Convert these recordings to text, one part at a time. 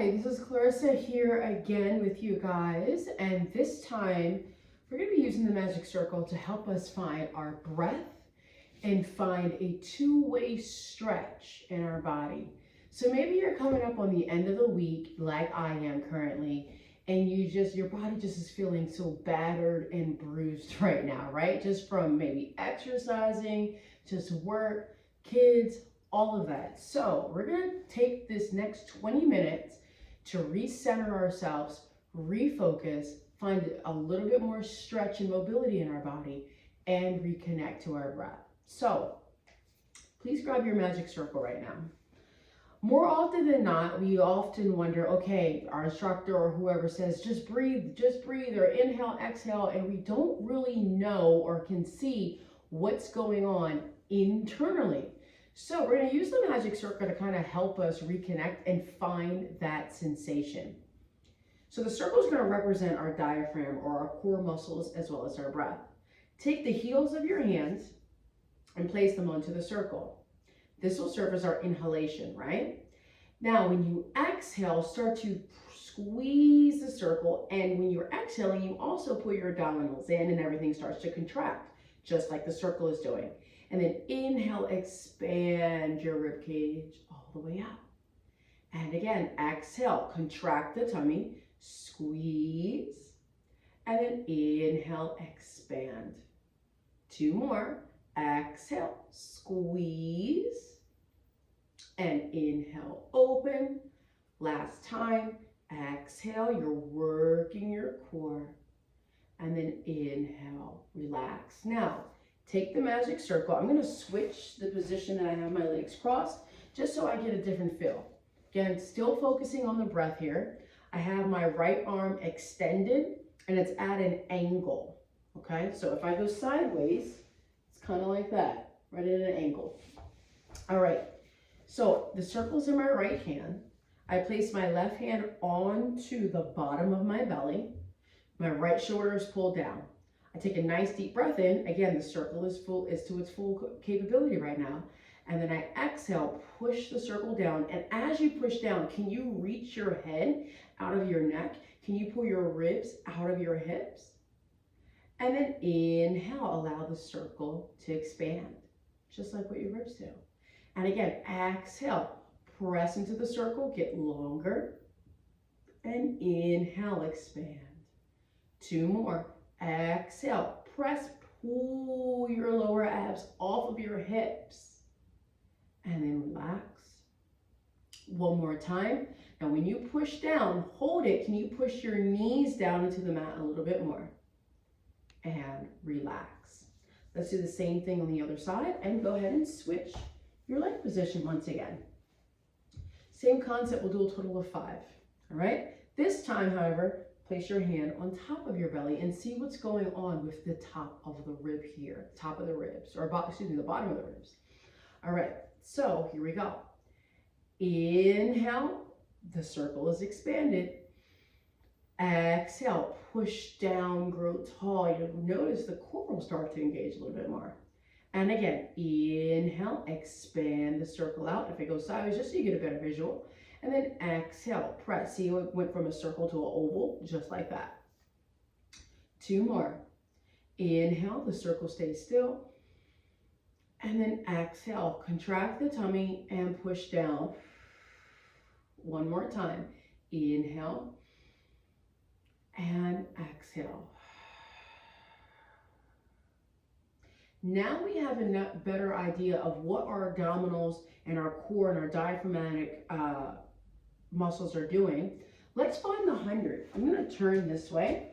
Hi, this is Clarissa here again with you guys, and this time we're going to be using the magic circle to help us find our breath and find a two-way stretch in our body. So maybe you're coming up on the end of the week like I am currently, and your body just is feeling so battered and bruised right now, right? Just from maybe exercising, just work, kids, all of that. So we're going to take this next 20 minutes to recenter ourselves, refocus, find a little bit more stretch and mobility in our body, and reconnect to our breath. So please grab your magic circle right now. More often than not, we often wonder, okay, our instructor or whoever says, just breathe, or inhale, exhale, and we don't really know or can see what's going on internally. So we're going to use the magic circle to kind of help us reconnect and find that sensation. So the circle is going to represent our diaphragm or our core muscles as well as our breath. Take the heels of your hands and place them onto the circle. This will serve as our inhalation, right? Now, when you exhale, start to squeeze the circle, and when you're exhaling, you also put your abdominals in and everything starts to contract, just like the circle is doing. And then inhale, expand your rib cage all the way out. And again, exhale, contract the tummy, squeeze, and then inhale, expand. Two more. Exhale, squeeze, and inhale, open. Last time, exhale, you're working your core, and then inhale, relax. Now, take the magic circle. I'm going to switch the position that I have my legs crossed, just so I get a different feel. Again, still focusing on the breath here. I have my right arm extended, and it's at an angle, okay? So if I go sideways, kind of like that, right at an angle. All right, so the circle's in my right hand. I place my left hand onto the bottom of my belly. My right shoulder is pulled down. I take a nice deep breath in. Again, the circle is to its full capability right now. And then I exhale, push the circle down. And as you push down, can you reach your head out of your neck? Can you pull your ribs out of your hips? And then inhale, allow the circle to expand, just like what your ribs do. And again, exhale, press into the circle, get longer, and inhale, expand. Two more. Exhale, press, pull your lower abs off of your hips, and then relax. One more time. Now, when you push down, hold it. Can you push your knees down into the mat a little bit more? And relax. Let's do the same thing on the other side and go ahead and switch your leg position once again. Same concept, we'll do a total of 5, all right? This time, however, place your hand on top of your belly and see what's going on with the top of the rib here, top of the ribs, or the bottom of the ribs. All right, so here we go. Inhale, the circle is expanded. Exhale, push down, grow tall. You'll notice the core will start to engage a little bit more. And again, inhale, expand the circle out. If it goes sideways, just so you get a better visual. And then exhale, press. See how it went from a circle to an oval, just like that. 2 more. Inhale, the circle stays still. And then exhale, contract the tummy and push down. One more time. Inhale. And exhale. Now we have a better idea of what our abdominals and our core and our diaphragmatic muscles are doing. Let's find the 100. I'm going to turn this way.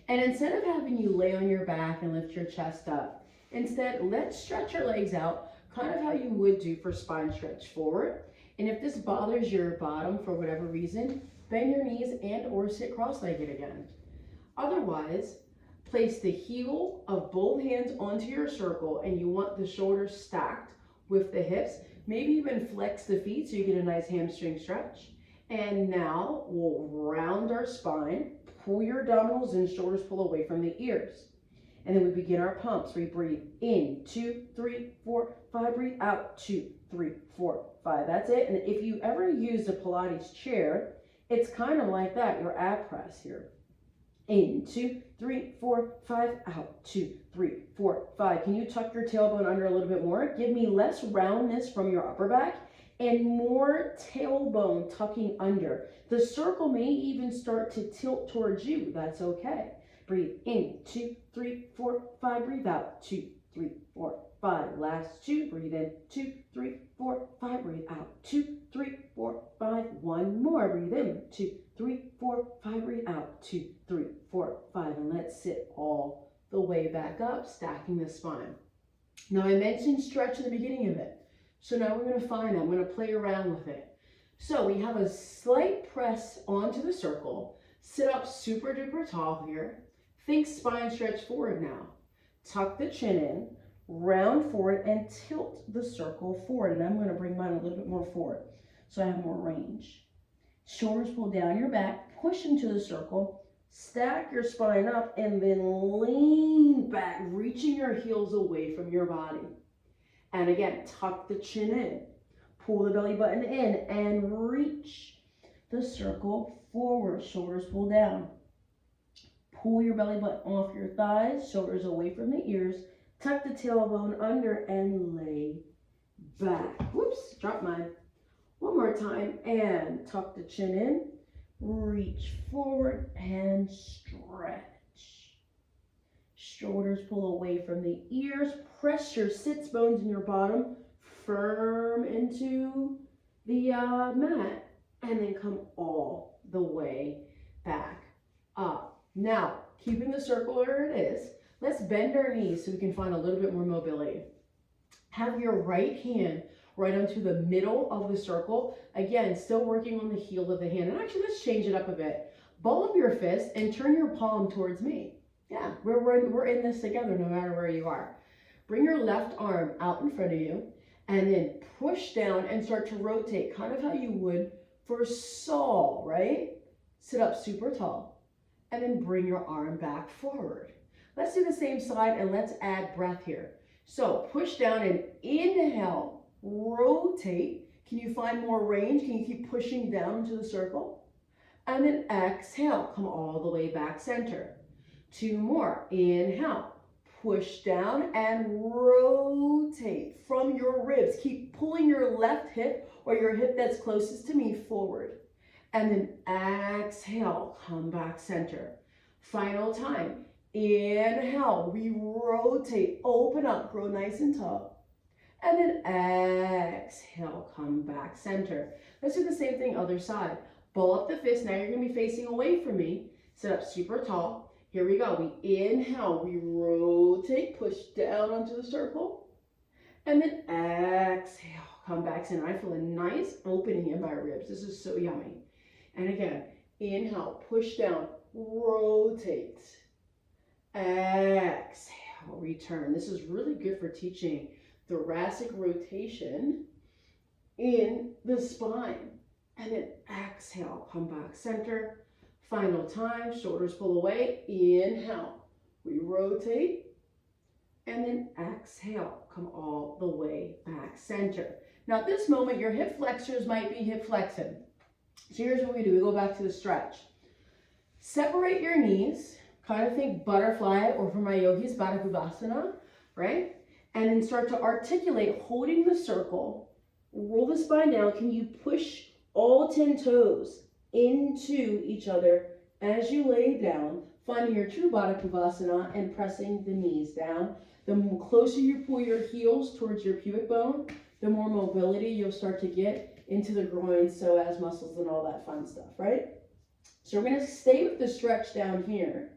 And instead of having you lay on your back and lift your chest up, instead, let's stretch your legs out, kind of how you would do for spine stretch forward. And if this bothers your bottom for whatever reason, bend your knees and or sit cross-legged again. Otherwise, place the heel of both hands onto your circle and you want the shoulders stacked with the hips. Maybe even flex the feet so you get a nice hamstring stretch. And now we'll round our spine, pull your abdominals in, shoulders pull away from the ears. And then we begin our pumps. We breathe in, 2, 3, 4, 5, breathe breathe out, 2, 3, 4, 5. That's it. And if you ever use a Pilates chair, it's kind of like that, your ab press here. In, 2, 3, 4, 5, out, 2, 3, 4, 5. Can you tuck your tailbone under a little bit more? Give me less roundness from your upper back and more tailbone tucking under. The circle may even start to tilt towards you. That's okay. Breathe in, 2, 3, 4, 5. Breathe out, 2, 3, 4, 5. Last 2. Breathe in, 2, 3, 4, 5. Breathe out, 2, 3, 4, 5. One more. Breathe in, 2, 3, 4, 5. Breathe out, 2, 3, 4, 5. And let's sit all the way back up, stacking the spine. Now I mentioned stretch in the beginning of it. So now we're going to find that. I'm going to play around with it. So we have a slight press onto the circle. Sit up super duper tall here. Think spine stretch forward now. Tuck the chin in, round forward, and tilt the circle forward. And I'm going to bring mine a little bit more forward so I have more range. Shoulders pull down your back, push into the circle, stack your spine up, and then lean back, reaching your heels away from your body. And again, tuck the chin in, pull the belly button in, and reach the circle forward. Shoulders pull down. Pull your belly button off your thighs, shoulders away from the ears. Tuck the tailbone under and lay back. Whoops, drop mine. One more time, and tuck the chin in, reach forward and stretch. Shoulders pull away from the ears. Press your sits bones in your bottom firm into the mat, and then come all the way back up. Now, keeping the circle where it is, let's bend our knees so we can find a little bit more mobility. Have your right hand right onto the middle of the circle. Again, still working on the heel of the hand. And actually, let's change it up a bit. Ball up your fist and turn your palm towards me. Yeah, we're in this together no matter where you are. Bring your left arm out in front of you and then push down and start to rotate, kind of how you would for Saul, right? Sit up super tall and then bring your arm back forward. Let's do the same side and let's add breath here. So push down and inhale, rotate. Can you find more range? Can you keep pushing down into the circle? And then exhale, come all the way back center. 2 more. Inhale, push down and rotate from your ribs. Keep pulling your left hip or your hip that's closest to me forward. And then exhale, come back center. Final time. Inhale, we rotate, open up, grow nice and tall. And then exhale, come back center. Let's do the same thing other side. Ball up the fist. Now you're going to be facing away from me. Sit up super tall. Here we go. We inhale, we rotate, push down onto the circle. And then exhale, come back center. I feel a nice opening in my ribs. This is so yummy. And again, inhale, push down, rotate. Exhale, return. This is really good for teaching thoracic rotation in the spine. And then exhale, come back center. Final time, shoulders pull away. Inhale, we rotate. And then exhale, come all the way back center. Now at this moment, your hip flexors might be hip flexing. So here's what we do. We go back to the stretch. Separate your knees. Kind of think butterfly, or for my yogis, Baddha Konasana, right? And then start to articulate, holding the circle. Roll the spine down. Can you push all 10 toes into each other as you lay down, finding your true Baddha Konasana and pressing the knees down. The closer you pull your heels towards your pubic bone, the more mobility you'll start to get into the groins, psoas muscles, and all that fun stuff, right? So we're going to stay with the stretch down here,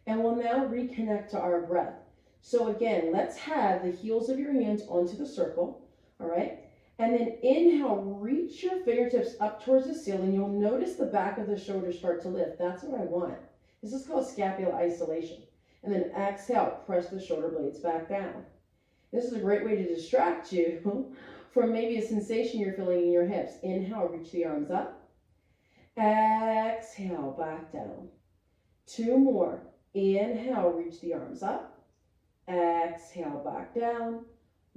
and we'll now reconnect to our breath. So again, let's have the heels of your hands onto the circle, all right? And then inhale, reach your fingertips up towards the ceiling. You'll notice the back of the shoulders start to lift. That's what I want. This is called scapular isolation. And then exhale, press the shoulder blades back down. This is a great way to distract you from maybe a sensation you're feeling in your hips. Inhale, reach the arms up. Exhale, back down. 2 more. Inhale, reach the arms up. Exhale, back down.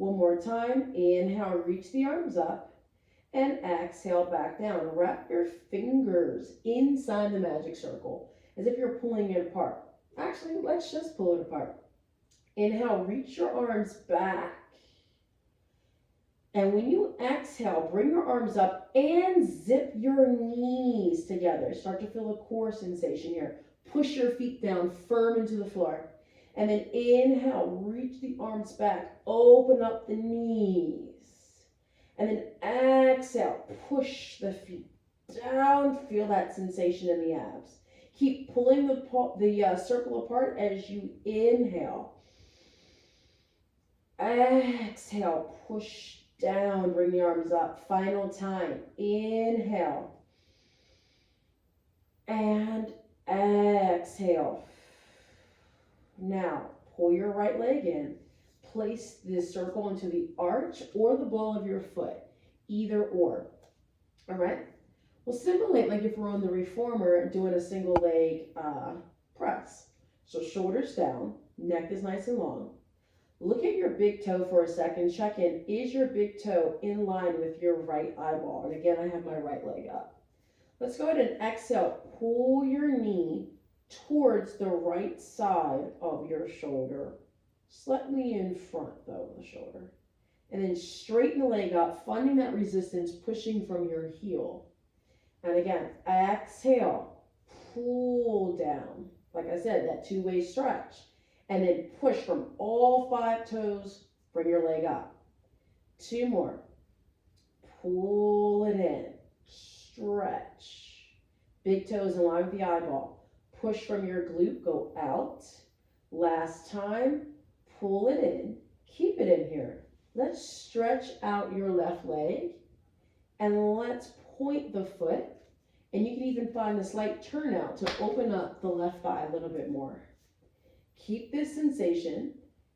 One more time. Inhale, reach the arms up. And exhale, back down. Wrap your fingers inside the magic circle as if you're pulling it apart. Actually, let's just pull it apart. Inhale, reach your arms back. And when you exhale, bring your arms up and zip your knees together. Start to feel a core sensation here. Push your feet down firm into the floor. And then inhale, reach the arms back. Open up the knees. And then exhale, push the feet down. Feel that sensation in the abs. Keep pulling the circle apart as you inhale. Exhale, push down, bring the arms up. Final time. Inhale. And exhale. Now, pull your right leg in. Place this circle into the arch or the ball of your foot. Either or. All right? We'll simulate like if we're on the reformer doing a single leg press. So shoulders down, neck is nice and long. Look at your big toe for a second. Check in. Is your big toe in line with your right eyeball? And again, I have my right leg up. Let's go ahead and exhale. Pull your knee towards the right side of your shoulder. Slightly in front though of the shoulder. And then straighten the leg up, finding that resistance, pushing from your heel. And again, exhale, pull down. Like I said, that two-way stretch. And then push from all 5 toes, bring your leg up. 2 more. Pull it in, stretch. Big toes in line with the eyeball. Push from your glute, go out. Last time, pull it in, keep it in here. Let's stretch out your left leg and let's point the foot. And you can even find a slight turnout to open up the left thigh a little bit more. Keep this sensation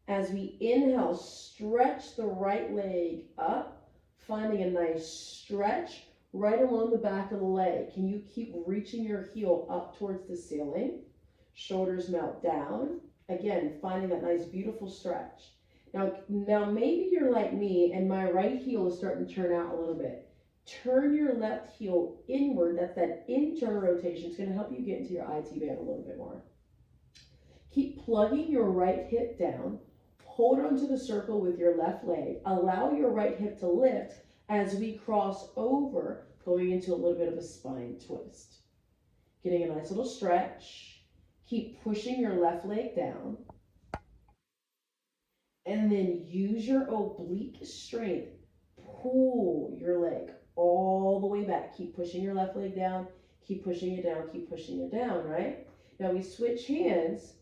as we inhale, stretch the right leg up, finding a nice stretch right along the back of the leg. Can you keep reaching your heel up towards the ceiling? Shoulders melt down. Again, finding that nice, beautiful stretch. Now maybe you're like me and my right heel is starting to turn out a little bit. Turn your left heel inward. That's that internal rotation. It's going to help you get into your IT band a little bit more. Keep plugging your right hip down. Hold onto the circle with your left leg. Allow your right hip to lift as we cross over, going into a little bit of a spine twist. Getting a nice little stretch. Keep pushing your left leg down. And then use your oblique strength. Pull your leg all the way back. Keep pushing your left leg down. Keep pushing it down. Keep pushing it down, right? Now we switch hands.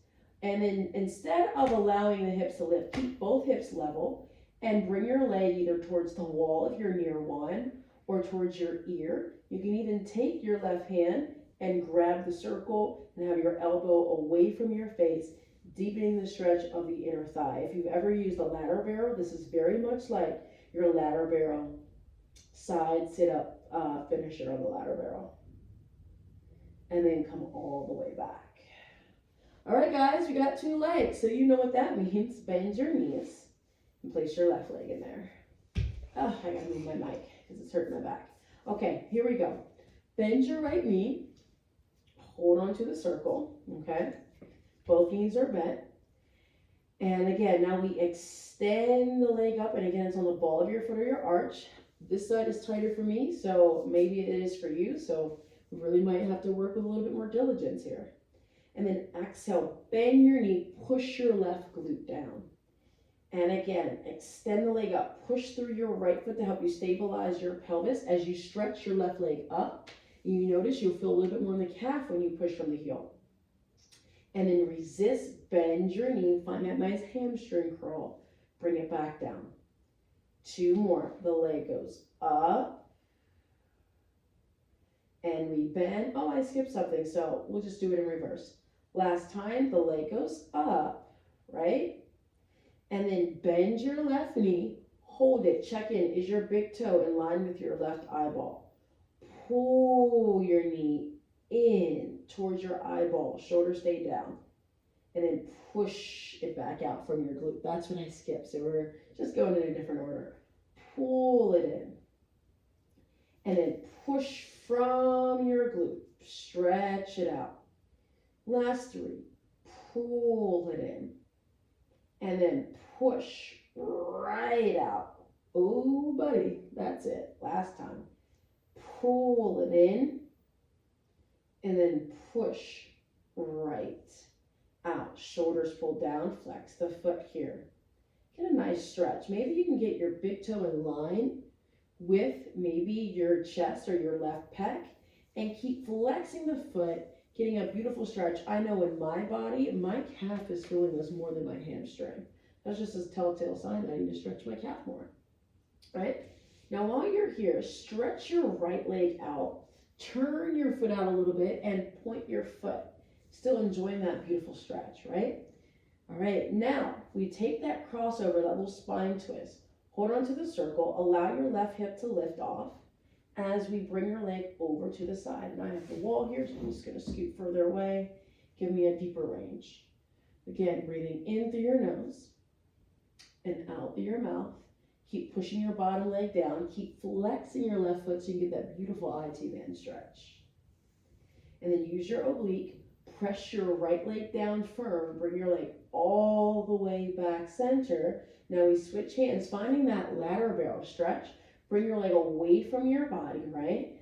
And then instead of allowing the hips to lift, keep both hips level and bring your leg either towards the wall if you're near one or towards your ear. You can even take your left hand and grab the circle and have your elbow away from your face, deepening the stretch of the inner thigh. If you've ever used a ladder barrel, this is very much like your ladder barrel side sit-up finisher on the ladder barrel. And then come all the way back. All right, guys, we got 2 legs, so you know what that means. Bend your knees and place your left leg in there. Oh, I gotta move my mic because it's hurting my back. Okay, here we go. Bend your right knee. Hold on to the circle, okay? Both knees are bent. And again, now we extend the leg up, and again, it's on the ball of your foot or your arch. This side is tighter for me, so maybe it is for you, so we really might have to work with a little bit more diligence here. And then exhale, bend your knee, push your left glute down. And again, extend the leg up, push through your right foot to help you stabilize your pelvis as you stretch your left leg up. You notice you'll feel a little bit more in the calf when you push from the heel. And then resist, bend your knee, find that nice hamstring curl, bring it back down. 2 more, the leg goes up. And we bend. Oh, I skipped something, so we'll just do it in reverse. Last time, the leg goes up, right? And then bend your left knee, hold it, check in. Is your big toe in line with your left eyeball? Pull your knee in towards your eyeball, shoulders stay down. and then push it back out from your glute. That's what I skipped. So we're just going in a different order. Pull it in. And then push from your glute. Stretch it out. Last 3. Pull it in. And then push right out. Oh, buddy. That's it. Last time. Pull it in. And then push right out. Shoulders pulled down. Flex the foot here. Get a nice stretch. Maybe you can get your big toe in line with maybe your chest or your left pec, and keep flexing the foot, getting a beautiful stretch. I know in my body, my calf is feeling this more than my hamstring. That's just a telltale sign that I need to stretch my calf more, right? Now while you're here, stretch your right leg out, turn your foot out a little bit, and point your foot. Still enjoying that beautiful stretch, right? All right, now we take that crossover, that little spine twist. Hold on to the circle, allow your left hip to lift off as we bring your leg over to the side. And I have the wall here, so I'm just gonna scoot further away, give me a deeper range. Again, breathing in through your nose and out through your mouth. Keep pushing your bottom leg down, keep flexing your left foot so you get that beautiful IT band stretch. And then use your oblique, press your right leg down firm, bring your leg all the way back center. Now we switch hands, finding that ladder barrel stretch. Bring your leg away from your body, right?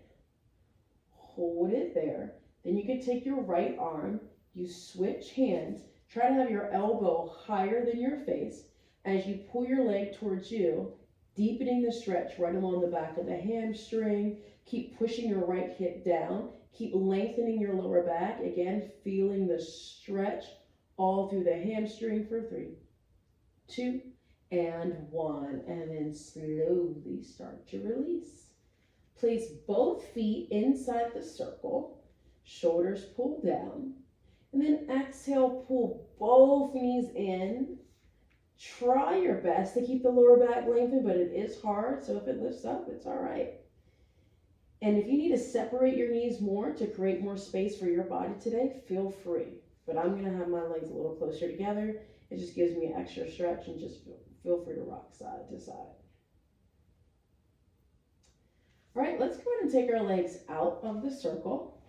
Hold it there. Then you can take your right arm, you switch hands, try to have your elbow higher than your face as you pull your leg towards you, deepening the stretch right along the back of the hamstring. Keep pushing your right hip down. Keep lengthening your lower back. Again, feeling the stretch all through the hamstring for 3, 2, and 1. And then slowly start to release. Place both feet inside the circle. Shoulders pull down. And then exhale, pull both knees in. Try your best to keep the lower back lengthened, but it is hard. So if it lifts up, it's all right. And if you need to separate your knees more to create more space for your body today, feel free. But I'm going to have my legs a little closer together. It just gives me extra stretch, and just feel free to rock side to side. All right, let's go ahead and take our legs out of the circle.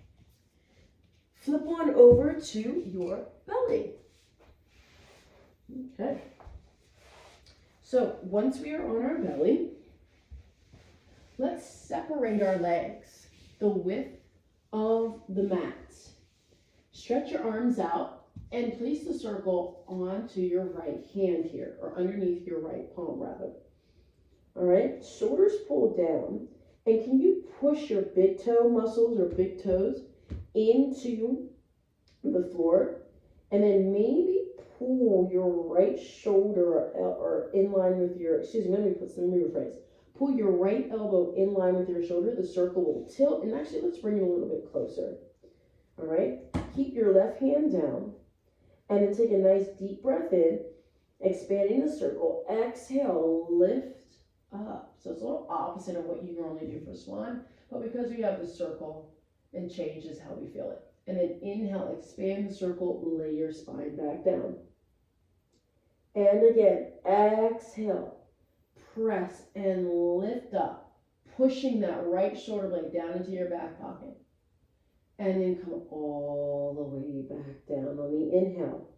Flip on over to your belly. Okay. So once we are on our belly, let's separate our legs the width of the mat. Stretch your arms out and place the circle onto your right hand here, or underneath your right palm rather. All right, shoulders pulled down. And can you push your big toe muscles or big toes into the floor? And then maybe pull your right shoulder or in line with your, let me rephrase. Pull your right elbow in line with your shoulder. The circle will tilt. And actually, let's bring it a little bit closer. All right. Keep your left hand down. And then take a nice deep breath in, expanding the circle. Exhale, lift up. So it's a little opposite of what you normally do for swan. But because we have the circle, it changes how we feel it. And then inhale, expand the circle, lay your spine back down. And again, exhale. Press and lift up, pushing that right shoulder blade down into your back pocket. And then come all the way back down on the inhale.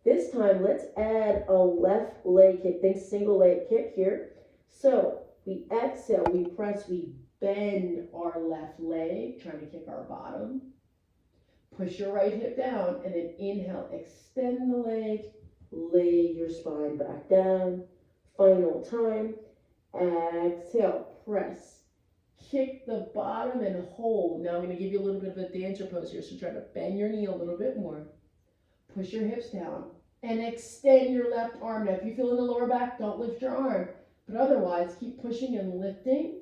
This time, let's add a left leg kick. Think single leg kick here. So we exhale, we press, we bend our left leg, trying to kick our bottom. Push your right hip down, and then inhale, extend the leg, lay your spine back down. Final time. Exhale, press. Kick the bottom and hold. Now I'm going to give you a little bit of a dancer pose here. So try to bend your knee a little bit more. Push your hips down and extend your left arm. Now if you feel in the lower back, don't lift your arm. But otherwise, keep pushing and lifting.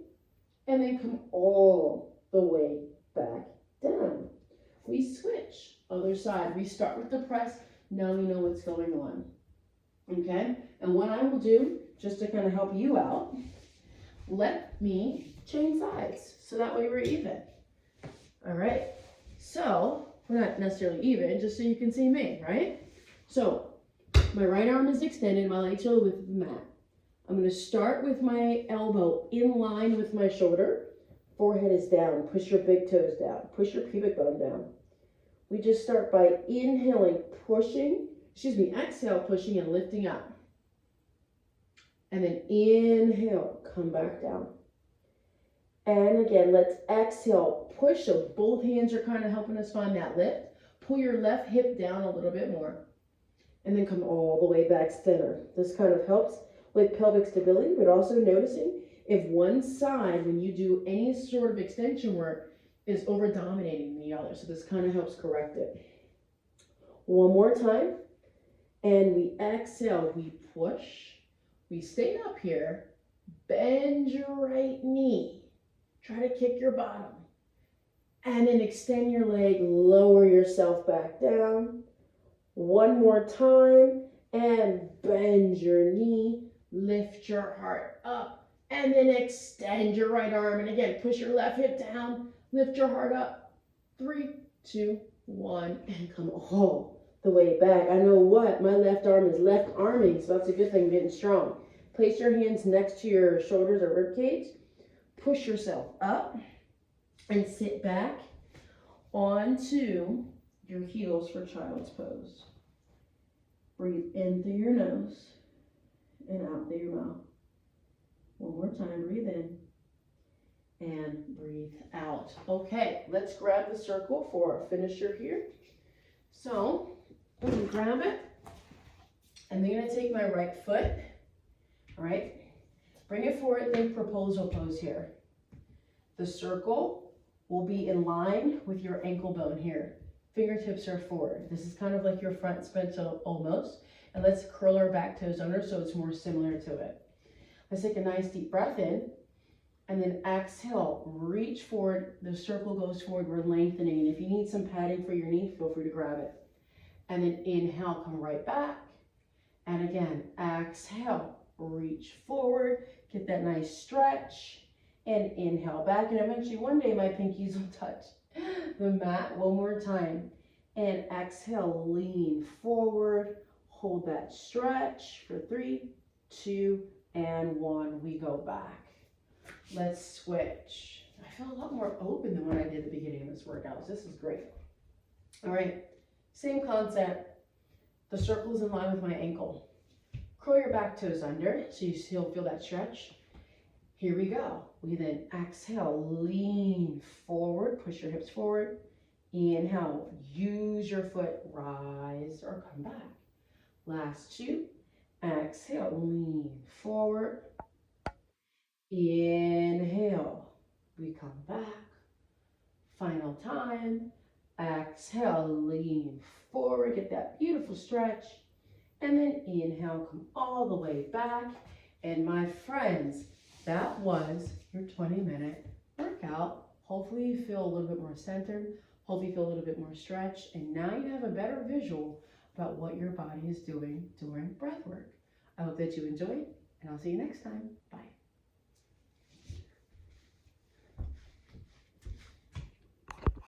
And then come all the way back down. We switch. Other side. We start with the press. Now we know what's going on. Okay? And what I will do, just to kind of help you out, let me change sides. So that way we're even. All right. So, we're not necessarily even, just so you can see me, right? So my right arm is extended, my legs are the width of the mat. I'm going to start with my elbow in line with my shoulder. Forehead is down. Push your big toes down. Push your pubic bone down. We just start by inhaling, exhale, pushing and lifting up. And then inhale, come back down. And again, let's exhale, push. So both hands are kind of helping us find that lift. Pull your left hip down a little bit more. And then come all the way back center. This kind of helps with pelvic stability, but also noticing if one side, when you do any sort of extension work, is over dominating the other. So this kind of helps correct it. One more time. And we exhale, we push. We stay up here. Bend your right knee. Try to kick your bottom. And then extend your leg, lower yourself back down. One more time, and bend your knee, lift your heart up, and then extend your right arm. And again, push your left hip down, lift your heart up. 3, 2, 1, and come all the way back. I know what? My left arm is left arming, so that's a good thing, getting strong. Place your hands next to your shoulders or rib cage. Push yourself up and sit back onto your heels for child's pose. Breathe in through your nose and out through your mouth. One more time, breathe in and breathe out. Okay, let's grab the circle for our finisher here. So, I'm going to grab it, and then I'm going to take my right foot, all right, bring it forward, think proposal pose here. The circle will be in line with your ankle bone here. Fingertips are forward. This is kind of like your front spread almost. And let's curl our back toes under so it's more similar to it. Let's take a nice deep breath in. And then exhale, reach forward. The circle goes forward. We're lengthening. And if you need some padding for your knee, feel free to grab it. And then inhale, come right back. And again, exhale, reach forward. Get that nice stretch. And inhale back. And eventually one day my pinkies will touch the mat. One more time. And exhale, lean forward. Hold that stretch for 3, 2, and 1. We go back. Let's switch. I feel a lot more open than when I did the beginning of this workout. This is great. All right, same concept. The circle is in line with my ankle. Curl your back toes under so you still feel that stretch. Here we go. We then exhale, lean forward, push your hips forward. Inhale, use your foot, rise or come back. Last 2. Exhale, lean forward. Inhale, we come back. Final time. Exhale, lean forward, get that beautiful stretch. And then inhale, come all the way back. And my friends, that was your 20-minute workout. Hopefully you feel a little bit more centered. Hopefully you feel a little bit more stretched. And now you have a better visual about what your body is doing during breath work. I hope that you enjoyed, and I'll see you next time. Bye.